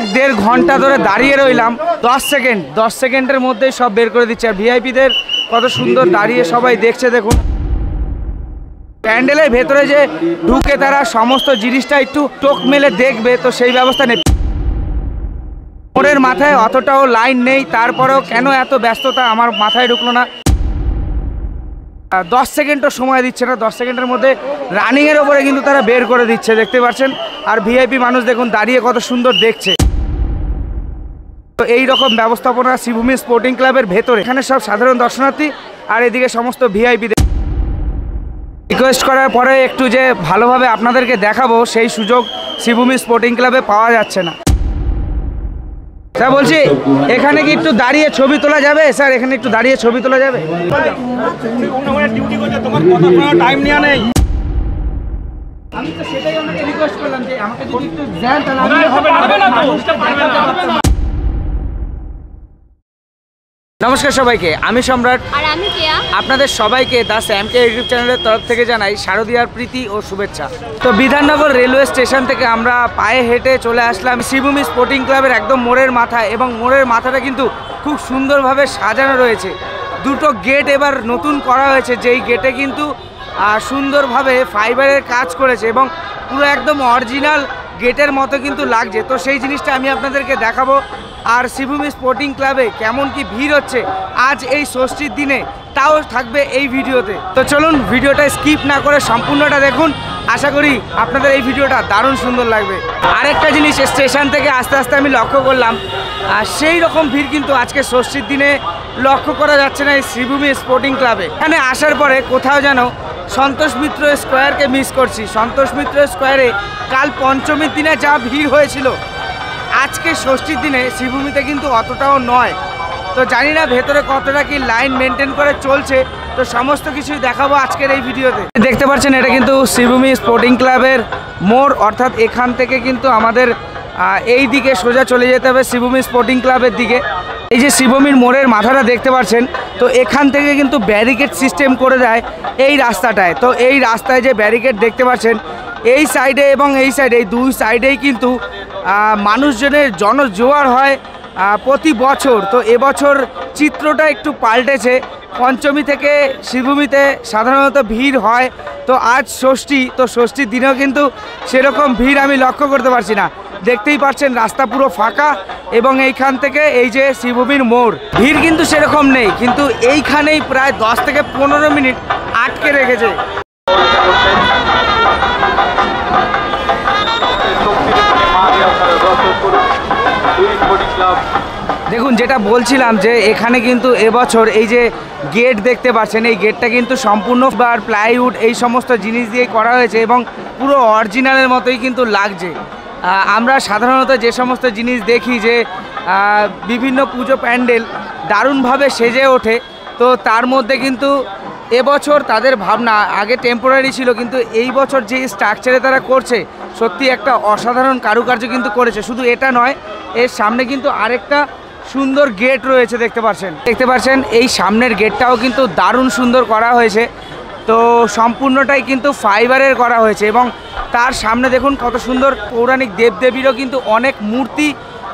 1-1.5 ঘন্টা ধরে দাঁড়িয়ে রইলাম, 10 সেকেন্ডের মধ্যেই সব বের করে দিচ্ছে। আর ভিআইপিদের কত সুন্দর দাঁড়িয়ে সবাই দেখছে। দেখুন প্যান্ডেলের ভেতরে যে ঢুকে তারা সমস্ত জিনিসটা একটু চোখ মেলে দেখবে, তো সেই ব্যবস্থা নেই। মোড়ের মাথায় অতটাও লাইন নেই, তারপরেও কেন এত ব্যস্ততা আমার মাথায় ঢুকলো না। 10 সেকেন্ডও সময় দিচ্ছে না, 10 সেকেন্ডের মধ্যে রানিংয়ের ওপরে কিন্তু তারা বের করে দিচ্ছে, দেখতে পাচ্ছেন। আর ভিআইপি মানুষ দেখুন দাঁড়িয়ে কত সুন্দর দেখছে। তো এই রকম ব্যবস্থাপনা শ্রীভূমি স্পোর্টিং ক্লাবের ভেতরে। এখানে সব সাধারণ দর্শনার্থী আর এদিকে সমস্ত ভিআইপি। রিকোয়েস্ট করার পরে একটু যে ভালোভাবে আপনাদেরকে দেখাবো সেই সুযোগ শ্রীভূমি স্পোর্টিং ক্লাবে পাওয়া যাচ্ছে না। স্যার বলছি এখানে কি একটু দাঁড়িয়ে ছবি তোলা যাবে? স্যার এখানে একটু দাঁড়িয়ে ছবি তোলা যাবে? আমি তো সেটাই আপনাকে রিকোয়েস্ট করলাম যে আমাকে যদি একটু দেন তাহলে। নমস্কার সবাইকে, আমি সম্রাট আর আমি কেয়া। আপনাদের সবাইকে দা স্যামকে ইউটিউব চ্যানেলের তরফ থেকে জানাই শারদীয়ার প্রীতি ও শুভেচ্ছা। তো বিধাননগর রেলওয়ে স্টেশন থেকে আমরা পায়ে হেঁটে চলে আসলাম শ্রীভূমি স্পোর্টিং ক্লাবের একদম মোড়ের মাথায়, এবং মোড়ের মাথাটা কিন্তু খুব সুন্দরভাবে সাজানো রয়েছে। দুটো গেট এবার নতুন করা হয়েছে, যেই গেটে কিন্তু সুন্দরভাবে ফাইবারের কাজ করেছে এবং পুরো একদম অরিজিনাল গেটের মতো কিন্তু লাগছে। তো সেই জিনিসটা আমি আপনাদেরকে দেখাবো। আর শ্রীভূমি স্পোর্টিং ক্লাবে কেমন কি ভিড় হচ্ছে আজ এই ষষ্ঠীর দিনে, তাও থাকবে এই ভিডিওতে। তো চলুন ভিডিওটা স্কিপ না করে সম্পূর্ণটা দেখুন, আশা করি আপনাদের এই ভিডিওটা দারুণ সুন্দর লাগবে। আরেকটা জিনিস স্টেশন থেকে আস্তে আস্তে আমি লক্ষ্য করলাম, সেই রকম ভিড় কিন্তু আজকে ষষ্ঠীর দিনে লক্ষ্য করা যাচ্ছে না এই শ্রীভূমি স্পোর্টিং ক্লাবে। এখানে আসার পরে কোথাও যেন সন্তোষ মিত্র স্কোয়ারকে মিস করছি। সন্তোষ মিত্র স্কোয়ারে কাল পঞ্চমীর দিনে যা ভিড় হয়েছিল, আজকে ষষ্ঠীর দিনে শ্রীভূমিতে কিন্তু অতটাও নয়। তো জানি না ভেতরে কতটা কি লাইন মেনটেন করে চলছে, তো সমস্ত কিছুই দেখাবো আজকের এই ভিডিওতে। দেখতে পাচ্ছেন এটা কিন্তু শ্রীভূমি স্পোর্টিং ক্লাবের মোড়, অর্থাৎ এখান থেকে কিন্তু আমাদের এই দিকে সোজা চলে যেতে হবে শ্রীভূমি স্পোর্টিং ক্লাবের দিকে। এই যে শ্রীভূমির মোড়ের মাথাটা দেখতে পাচ্ছেন, তো এখান থেকে কিন্তু ব্যারিকেড সিস্টেম করে দেয় এই রাস্তাটায়। তো এই রাস্তায় যে ব্যারিকেড দেখতে পাচ্ছেন, এই সাইডে এবং এই সাইডে, এই দুই সাইডেই কিন্তু মানুষজনের জনজোয়ার হয় প্রতি বছর। তো এবছর চিত্রটা একটু পাল্টেছে। পঞ্চমী থেকে শ্রীভূমিতে সাধারণত ভিড় হয়, তো আজ ষষ্ঠী, তো ষষ্ঠীর দিনেও কিন্তু সেরকম ভিড় আমি লক্ষ্য করতে পারছি না। দেখতেই পাচ্ছেন রাস্তা পুরো ফাঁকা, এবং এইখান থেকে এই যে শ্রীভূমির মোড়, ভিড় কিন্তু সেরকম নেই, কিন্তু এইখানেই প্রায় 10 থেকে 15 মিনিট আটকে রেখেছে। দেখুন যেটা বলছিলাম যে এখানে কিন্তু এবছর এই যে গেট দেখতে পাচ্ছেন, এই গেটটা কিন্তু সম্পূর্ণ প্লাইউড এই সমস্ত জিনিস দিয়ে করা হয়েছে এবং পুরো অরিজিনালের মতোই কিন্তু লাগছে। আমরা সাধারণত যে সমস্ত জিনিস দেখি যে বিভিন্ন পুজো প্যান্ডেল দারুণভাবে সেজে ওঠে, তো তার মধ্যে কিন্তু এবছর তাদের ভাবনা আগে টেম্পোরারি ছিল, কিন্তু এই বছর যে স্ট্রাকচারে তারা করছে সত্যি একটা অসাধারণ কারুকার্য কিন্তু করেছে। শুধু এটা নয়, এর সামনে কিন্তু আরেকটা সুন্দর গেট রয়েছে, দেখতে পাচ্ছেন এই সামনের গেটটাও কিন্তু দারুণ সুন্দর করা হয়েছে। তো সম্পূর্ণটাই কিন্তু ফাইবারের করা হয়েছে, এবং তার সামনে দেখুন কত সুন্দর পৌরাণিক দেবদেবীরও কিন্তু অনেক মূর্তি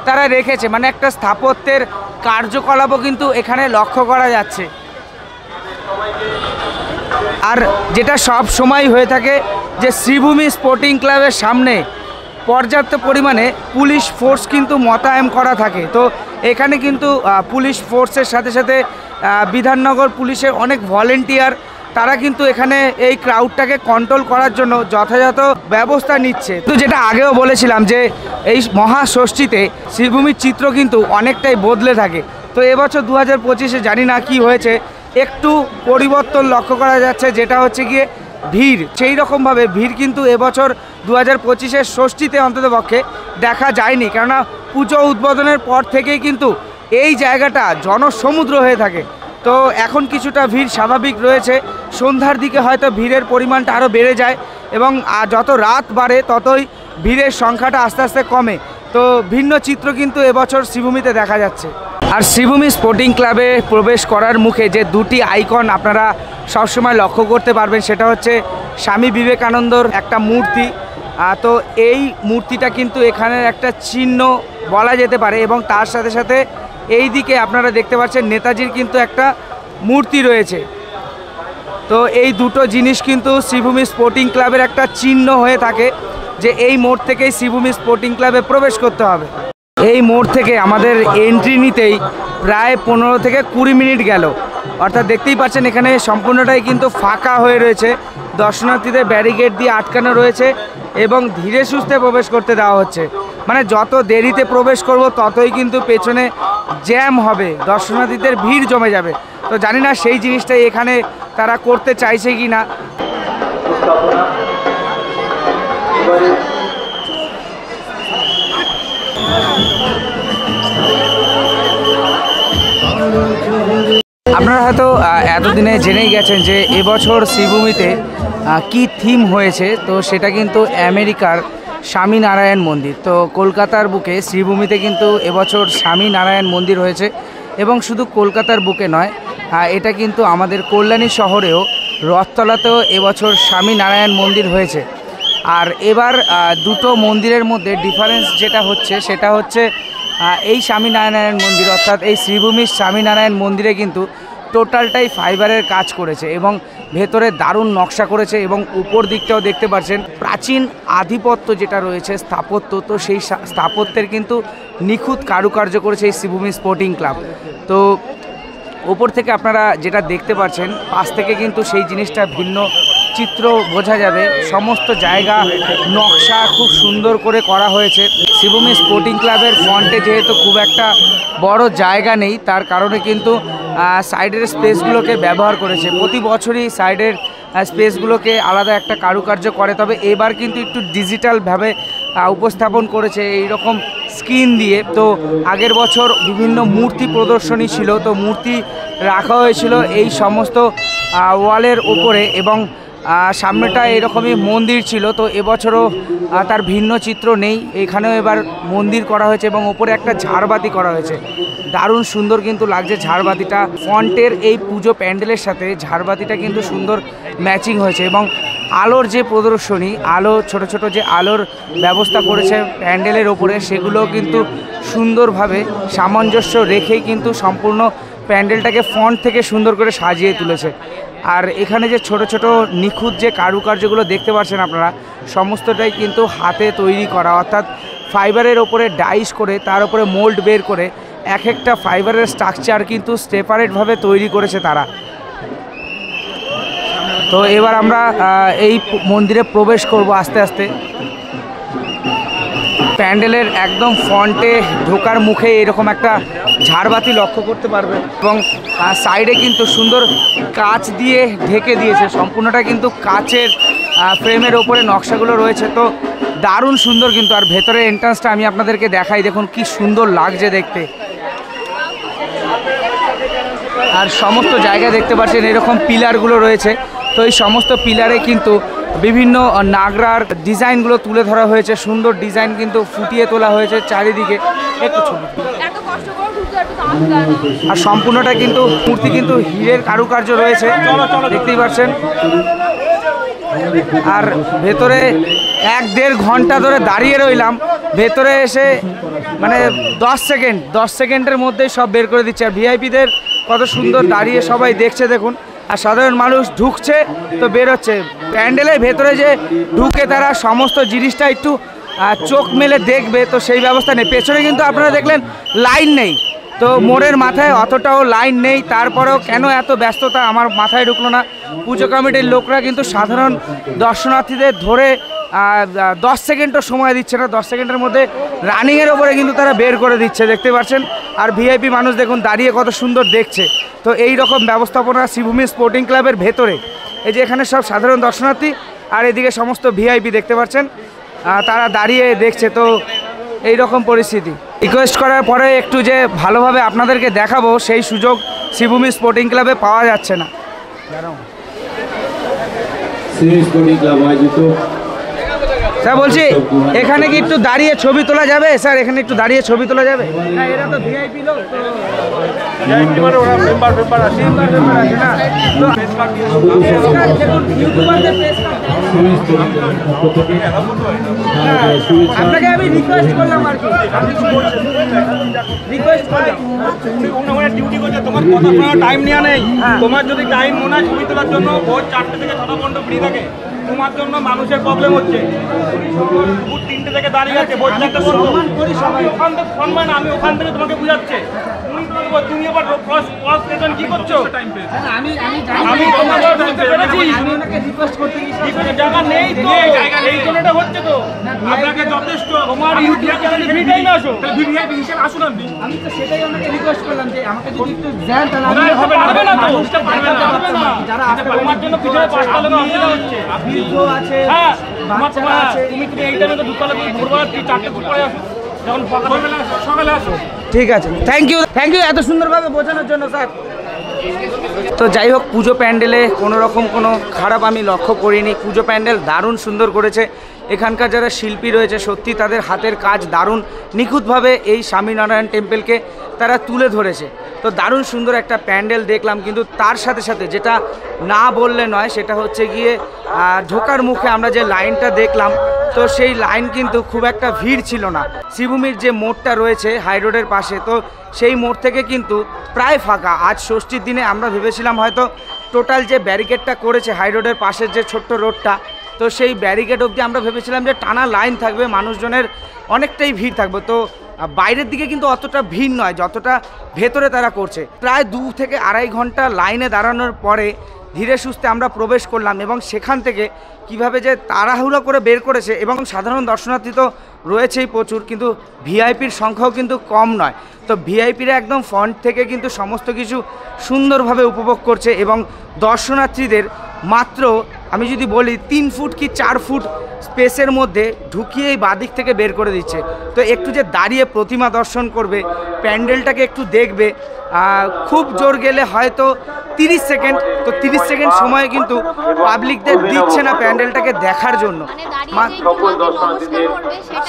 তারা রেখেছে, মানে একটা স্থাপত্যের কার্যকলাপও কিন্তু এখানে লক্ষ্য করা যাচ্ছে। আর যেটা সব সময় হয়ে থাকে যে শ্রীভূমি স্পোর্টিং ক্লাবের সামনে পর্যাপ্ত পরিমাণে পুলিশ ফোর্স কিন্তু মোতায়েন করা থাকে। তো এখানে কিন্তু পুলিশ ফোর্সের সাথে সাথে বিধাননগর পুলিশের অনেক ভলেন্টিয়ার, তারা কিন্তু এখানে এই ক্রাউডটাকে কন্ট্রোল করার জন্য যথাযথ ব্যবস্থা নিচ্ছে। তো যেটা আগেও বলেছিলাম যে এই মহাষষ্ঠীতে শ্রীভূমির চিত্র কিন্তু অনেকটাই বদলে থাকে। তো এবছর 2025-এ জানি না কি হয়েছে, একটু পরিবর্তন লক্ষ্য করা যাচ্ছে, যেটা হচ্ছে গিয়ে ভিড়। সেই রকমভাবে ভিড় কিন্তু এবছর 2025-এর ষষ্ঠীতে অন্ততপক্ষে দেখা যায়নি, কেননা পুজো উদ্বোধনের পর থেকেই কিন্তু এই জায়গাটা জনসমুদ্র হয়ে থাকে। তো এখন কিছুটা ভিড় স্বাভাবিক রয়েছে, সন্ধ্যার দিকে হয়তো ভিড়ের পরিমাণটা আরও বেড়ে যায়, এবং যত রাত বাড়ে ততই ভিড়ের সংখ্যাটা আস্তে আস্তে কমে। তো ভিন্ন চিত্র কিন্তু এবছর শ্রীভূমিতে দেখা যাচ্ছে। আর শ্রীভূমি স্পোর্টিং ক্লাবে প্রবেশ করার মুখে যে দুটি আইকন আপনারা সবসময় লক্ষ্য করতে পারবেন, সেটা হচ্ছে স্বামী বিবেকানন্দর একটা মূর্তি তো এই মূর্তিটা কিন্তু এখানের একটা চিহ্ন বলা যেতে পারে, এবং তার সাথে সাথে এই দিকে আপনারা দেখতে পাচ্ছেন নেতাজির কিন্তু একটা মূর্তি রয়েছে। তো এই দুটো জিনিস কিন্তু শ্রীভূমি স্পোর্টিং ক্লাবের একটা চিহ্ন হয়ে থাকে যে এই মোড় থেকেই শ্রীভূমি স্পোর্টিং ক্লাবে প্রবেশ করতে হবে। এই মোড় থেকে আমাদের এন্ট্রি নিতেই প্রায় 15 থেকে 20 মিনিট গেল, অর্থাৎ দেখতেই পাচ্ছেন এখানে সম্পূর্ণটাই কিন্তু ফাঁকা হয়ে রয়েছে, দর্শনার্থীদের ব্যারিকেড দিয়ে আটকানো রয়েছে এবং ধীরে সুস্থে প্রবেশ করতে দেওয়া হচ্ছে। মানে যত দেরিতে প্রবেশ করব ততই কিন্তু পেছনে জ্যাম হবে, দর্শনার্থীদের ভিড় জমে যাবে। তো জানি না সেই জিনিসটাই এখানে তারা করতে চাইছে কি না। আপনারা হয়তো এতদিনে জেনেই গেছেন যে এবছর শ্রীভূমিতে কি থিম হয়েছে। তো সেটা কিন্তু আমেরিকার স্বামীনারায়ণ মন্দির। তো কলকাতার বুকে শ্রীভূমিতে কিন্তু এবছর স্বামীনারায়ণ মন্দির হয়েছে, এবং শুধু কলকাতার বুকে নয়, এটা কিন্তু আমাদের কল্যাণী শহরেও রথতলাতেও এবছর স্বামীনারায়ণ মন্দির হয়েছে। আর এবার দুটো মন্দিরের মধ্যে ডিফারেন্স যেটা হচ্ছে সেটা হচ্ছে এই স্বামীনারায়ণ মন্দির, অর্থাৎ এই শ্রীভূমির স্বামীনারায়ণ মন্দিরে কিন্তু টোটালটাই ফাইবারের কাজ করেছে এবং ভেতরে দারুণ নকশা করেছে, এবং উপর দিকটাও দেখতে পাচ্ছেন প্রাচীন আধিপত্য যেটা রয়েছে স্থাপত্য, তো সেই স্থাপত্যের কিন্তু নিখুঁত কারুকার্য করেছে এই শ্রীভূমি স্পোর্টিং ক্লাব। তো ওপর থেকে আপনারা যেটা দেখতে পাচ্ছেন, পাশ থেকে কিন্তু সেই জিনিসটা ভিন্ন চিত্র বোঝা যাবে। সমস্ত জায়গা নকশা খুব সুন্দর করে করা হয়েছে। শ্রীভূমি স্পোর্টিং ক্লাবের ফ্রন্টে যেহেতু খুব একটা বড় জায়গা নেই, তার কারণে কিন্তু সাইডের স্পেসগুলোকে ব্যবহার করেছে। প্রতি বছরই সাইডের স্পেসগুলোকে আলাদা একটা কারুকার্য করে, তবে এবার কিন্তু একটু ডিজিটালভাবে উপস্থাপন করেছে এই রকম স্ক্রিন দিয়ে। তো আগের বছর বিভিন্ন মূর্তি প্রদর্শনী ছিল, তো মূর্তি রাখা হয়েছিল এই সমস্ত ওয়ালের ওপরে, এবং সামনেটা এরকমই মন্দির ছিল। তো এবছরও তার ভিন্ন চিত্র নেই, এখানেও এবার মন্দির করা হয়েছে এবং ওপরে একটা ঝাড়বাতি করা হয়েছে। দারুণ সুন্দর কিন্তু লাগছে ঝাড়বাতিটা, ফন্টের এই পুজো প্যান্ডেলের সাথে ঝাড়বাতিটা কিন্তু সুন্দর ম্যাচিং হয়েছে। এবং আলোর যে প্রদর্শনী, আলো ছোট ছোট যে আলোর ব্যবস্থা করেছে প্যান্ডেলের ওপরে, সেগুলো কিন্তু সুন্দরভাবে সামঞ্জস্য রেখেই কিন্তু সম্পূর্ণ প্যান্ডেলটাকে ফন্ট থেকে সুন্দর করে সাজিয়ে তুলেছে। আর এখানে যে ছোট ছোট নিখুঁত যে কারুকার্যগুলো দেখতে পাচ্ছেন আপনারা, সমস্তটাই কিন্তু হাতে তৈরি করা, অর্থাৎ ফাইবারের ওপরে ডাইস করে তার উপরে মোল্ড বের করে এক একটা ফাইবারের স্ট্রাকচার কিন্তু সেপারেটভাবে তৈরি করেছে তারা। তো এবার আমরা এই মন্দিরে প্রবেশ করব আস্তে আস্তে। প্যান্ডেলের একদম ফ্রন্টে ঢোকার মুখে এরকম একটা ঝাড়বাতি লক্ষ্য করতে পারবেন, এবং সাইডে কিন্তু সুন্দর কাচ দিয়ে ঢেকে দিয়েছে, সম্পূর্ণটা কিন্তু কাচের ফ্রেমের ওপরে নকশাগুলো রয়েছে। তো দারুণ সুন্দর কিন্তু। আর ভেতরের এন্ট্রান্সটা আমি আপনাদেরকে দেখাই, দেখুন কি সুন্দর লাগছে দেখতে। আর সমস্ত জায়গায় দেখতে পাচ্ছেন এরকম পিলারগুলো রয়েছে, তো এই সমস্ত পিলারে কিন্তু বিভিন্ন নাগরার ডিজাইনগুলো তুলে ধরা হয়েছে, সুন্দর ডিজাইন কিন্তু ফুটিয়ে তোলা হয়েছে চারিদিকে। একটু ছবি, আর সম্পূর্ণটা কিন্তু মূর্তি কিন্তু হীরের কারুকার্য রয়েছে, দেখতেই পাচ্ছেন। আর ভেতরে 1-1.5 ঘন্টা ধরে দাঁড়িয়ে রইলাম, ভেতরে এসে মানে 10 সেকেন্ডের মধ্যেই সব বের করে দিচ্ছে। আর ভিআইপিদের কত সুন্দর দাঁড়িয়ে সবাই দেখছে দেখুন, আর সাধারণ মানুষ ঢুকছে তো বেরোচ্ছে। প্যান্ডেলের ভেতরে যে ঢুকে তারা সমস্ত জিনিসটা একটু চোখ মেলে দেখবে, তো সেই ব্যবস্থা নেই। পেছনে কিন্তু আপনারা দেখলেন লাইন নেই, তো মোড়ের মাথায় অতটাও লাইন নেই, তারপরেও কেন এত ব্যস্ততা আমার মাথায় ঢুকলো না। পুজো কমিটির লোকরা কিন্তু সাধারণ দর্শনার্থীদের ধরে 10 সেকেন্ডও সময় দিচ্ছে না, 10 সেকেন্ডের মধ্যে রানিংয়ের ওপরে কিন্তু তারা বের করে দিচ্ছে, দেখতে পাচ্ছেন। আর ভিআইপি মানুষ দেখুন দাঁড়িয়ে কত সুন্দর দেখছে। তো এই রকম ব্যবস্থাপনা শ্রীভূমি স্পোর্টিং ক্লাবের ভেতরে, এই যে এখানে সব সাধারণ দর্শনার্থী আর এদিকে সমস্ত ভিআইপি দেখতে পাচ্ছেন, তারা দাঁড়িয়ে দেখছে। তো এই রকম পরিস্থিতি। রিকোয়েস্ট করার পরে একটু যে ভালোভাবে আপনাদেরকে দেখাবো, সেই সুযোগ শ্রীভূমি স্পোর্টিং ক্লাবে পাওয়া যাচ্ছে না। স্যার বলছি এখানে কি একটু দাঁড়িয়ে ছবি তোলা যাবে স্যার? এখানে একটু দাঁড়িয়ে ছবি তোলা যাবে? না এরা তো ভিআইপি লোক, তো ভিআইপি মানে ওরা মেম্বার আছে না, তো দেখুন ইউটিউবারদের পেজ আপনাকে আমি রিকোয়েস্ট করলাম আর কি, রিকোয়েস্ট করলাম। ডিউটি করছে, তোমার কথা শোনার টাইম নেওয়া নেই। তোমার যদি টাইম মনে হয় ছবি তোলার জন্য ভোর 4টে থেকে 6টা পর্যন্ত ফ্রি থাকে, তোমার জন্য মানুষের প্রবলেম হচ্ছে। 3টে থেকে দাঁড়িয়ে আছে, ভোর 4টে পর্যন্ত ওখান থেকে সম্মান, আমি ওখান থেকে তোমাকে বুঝাচ্ছে। তুমি আবার ক্রস স্টেশন কি করছো? আমি জায়গা নেই তো, এই জন্য এটা হচ্ছে তো। আপনাকে যথেষ্ট তোমার ইউটিউব চ্যানেলে ফ্রি টাইম আসো, ভিভিআইপি হিসেবে আসুন। আমি তো সেটাই আপনাকে রিকোয়েস্ট করলাম যে আমাকে যদি একটু দেন তাহলে আমি পারবে না তো, পারবে না। যারা তোমার জন্য পিছনে 5টা লোক অসুবিধা হচ্ছে, বৃদ্ধ আছে, হ্যাঁ বাচ্চারা আছে, তুমি এই টাইমে তো দুপুরে ভোরবেলা 4টে পরে আসো, যখন সকালে আসো। ঠিক আছে, থ্যাংক ইউ এত সুন্দরভাবে বোঝানোর জন্য স্যার। তো যাই হোক, পুজো প্যান্ডেলে কোনো রকম কোনো খারাপ আমি লক্ষ্য করিনি। পুজো প্যান্ডেল দারুণ সুন্দর করেছে। এখানকার যারা শিল্পী রয়েছে সত্যি তাদের হাতের কাজ দারুণ নিখুঁতভাবে এই স্বামীনারায়ণ টেম্পেলকে তারা তুলে ধরেছে। তো দারুণ সুন্দর একটা প্যান্ডেল দেখলাম, কিন্তু তার সাথে সাথে যেটা না বললে নয় সেটা হচ্ছে গিয়ে ঢোকার মুখে আমরা যে লাইনটা দেখলাম, তো সেই লাইন কিন্তু খুব একটা ভিড় ছিল না। শ্রীভূমির যে মোড়টা রয়েছে হাই রোডের পাশে, তো সেই মোড় থেকে কিন্তু প্রায় ফাঁকা। আজ ষষ্ঠীর দিনে আমরা ভেবেছিলাম হয়তো টোটাল যে ব্যারিকেডটা করেছে হাই রোডের পাশের যে ছোট্ট রোডটা, তো সেই ব্যারিকেড অবধি আমরা ভেবেছিলাম যে টানা লাইন থাকবে, মানুষজনের অনেকটাই ভিড় থাকবে। তো বাইরের দিকে কিন্তু অতটা ভিড় নয় যতটা ভেতরে তারা করছে। প্রায় 2 থেকে আড়াই ঘন্টা লাইনে দাঁড়ানোর পরে ধীরে সুস্থে আমরা প্রবেশ করলাম, এবং সেখান থেকে কিভাবে যে তাড়াহুড়ো করে বের করেছে। এবং সাধারণ দর্শনার্থী তো রয়েছেই প্রচুর, কিন্তু ভিআইপির সংখ্যাও কিন্তু কম নয়। তো ভিআইপিরা একদম ফ্রন্ট থেকে কিন্তু সমস্ত কিছু সুন্দরভাবে উপভোগ করছে, এবং দর্শনার্থীদের মাত্র আমি যদি বলি 3 ফুট কি 4 ফুট স্পেসের মধ্যে ঢুকিয়েই বাদিক থেকে বের করে দিচ্ছে। তো একটু যে দাঁড়িয়ে প্রতিমা দর্শন করবে, প্যান্ডেলটাকে একটু দেখবে, খুব জোর গেলে হয়তো 30 সেকেন্ড, তো 30 সেকেন্ড সময় কিন্তু পাবলিকদের দিচ্ছে না প্যান্ডেলটাকে দেখার জন্য,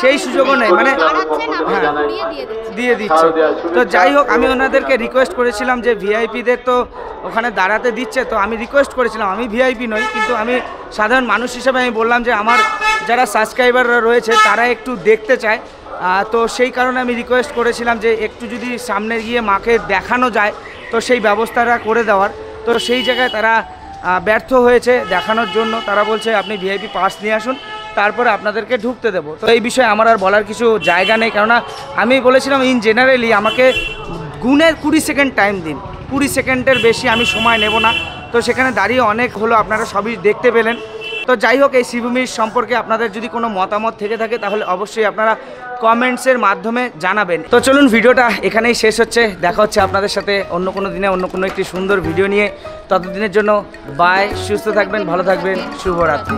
সেই সুযোগও নেই, মানে হ্যাঁ দিয়ে দিচ্ছে। তো যাই হোক, আমি ওনাদেরকে রিকোয়েস্ট করেছিলাম যে ভিআইপিদের তো ওখানে দাঁড়াতে দিচ্ছে, তো আমি রিকোয়েস্ট করেছিলাম, আমি ভিআইপি নই কিন্তু আমি সাধারণ মানুষ হিসেবে আমি বললাম যে আমার যারা সাবস্ক্রাইবাররা রয়েছে তারা একটু দেখতে চায়, তো সেই কারণে আমি রিকোয়েস্ট করেছিলাম যে একটু যদি সামনে গিয়ে মাকে দেখানো যায় তো সেই ব্যবস্থাটা করে দেওয়ার। তো সেই জায়গায় তারা ব্যর্থ হয়েছে দেখানোর জন্য। তারা বলছে আপনি ভিআইপি পাস নিয়ে আসুন, তারপরে আপনাদেরকে ঢুকতে দেবো। তো এই বিষয়ে আমার আর বলার কিছু জায়গা নেই, কেননা আমি বলেছিলাম ইন জেনারেলি আমাকে গুণের 20 সেকেন্ড টাইম দিন, 20 সেকেন্ডের বেশি আমি সময় নেব না। তো সেখানে দাঁড়িয়ে অনেক হলো, আপনারা সবই দেখতে পেলেন। তো যাই হোক, এই শ্রীভূমির সম্পর্কে আপনাদের যদি কোনো মতামত থেকে থাকে তাহলে অবশ্যই আপনারা কমেন্টসের মাধ্যমে জানাবেন। তো চলুন, ভিডিওটা এখানেই শেষ হচ্ছে। দেখা হচ্ছে আপনাদের সাথে অন্য কোনো দিনে অন্য কোনো একটি সুন্দর ভিডিও নিয়ে। ততদিনের জন্য বাই, সুস্থ থাকবেন, ভালো থাকবেন, শুভরাত্রি।